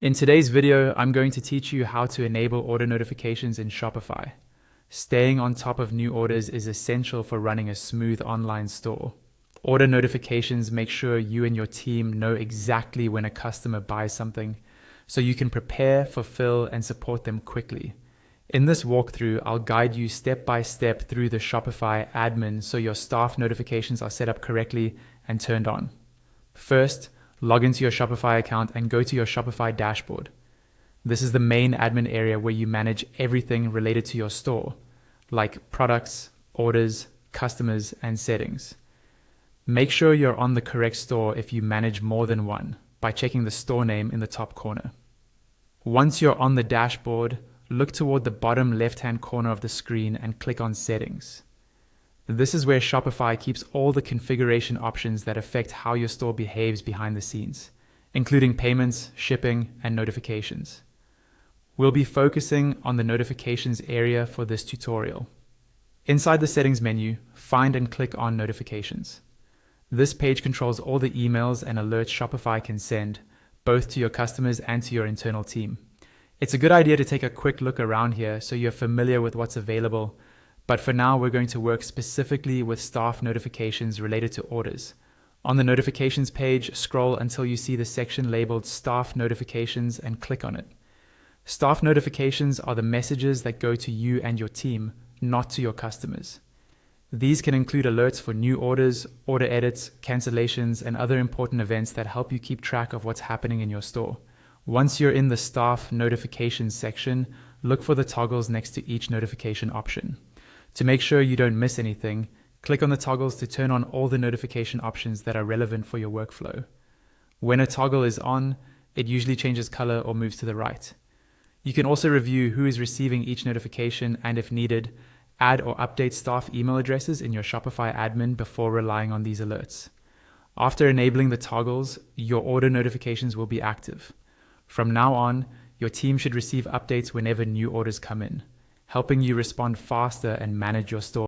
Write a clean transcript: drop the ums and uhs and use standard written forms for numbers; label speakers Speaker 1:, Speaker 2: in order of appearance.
Speaker 1: In today's video, I'm going to teach you how to enable order notifications in Shopify. Staying on top of new orders is essential for running a smooth online store. Order notifications make sure you and your team know exactly when a customer buys something, so you can prepare, fulfill, and support them quickly. In this walkthrough, I'll guide you step by step through the Shopify admin so your staff notifications are set up correctly and turned on. First, log into your Shopify account and go to your Shopify dashboard. This is the main admin area where you manage everything related to your store, like products, orders, customers, and settings. Make sure you're on the correct store if you manage more than one by checking the store name in the top corner. Once you're on the dashboard, look toward the bottom left-hand corner of the screen and click on Settings. This is where Shopify keeps all the configuration options that affect how your store behaves behind the scenes, including payments, shipping, and notifications. We'll be focusing on the notifications area for this tutorial. Inside the settings menu, find and click on Notifications. This page controls all the emails and alerts Shopify can send, both to your customers and to your internal team. It's a good idea to take a quick look around here so you're familiar with what's available. But for now, we're going to work specifically with staff notifications related to orders. On the notifications page, scroll until you see the section labeled Staff Notifications and click on it. Staff notifications are the messages that go to you and your team, not to your customers. These can include alerts for new orders, order edits, cancellations, and other important events that help you keep track of what's happening in your store. Once you're in the Staff Notifications section, look for the toggles next to each notification option. To make sure you don't miss anything, click on the toggles to turn on all the notification options that are relevant for your workflow. When a toggle is on, it usually changes color or moves to the right. You can also review who is receiving each notification and, if needed, add or update staff email addresses in your Shopify admin before relying on these alerts. After enabling the toggles, your order notifications will be active. From now on, your team should receive updates whenever new orders come in, helping you respond faster and manage your store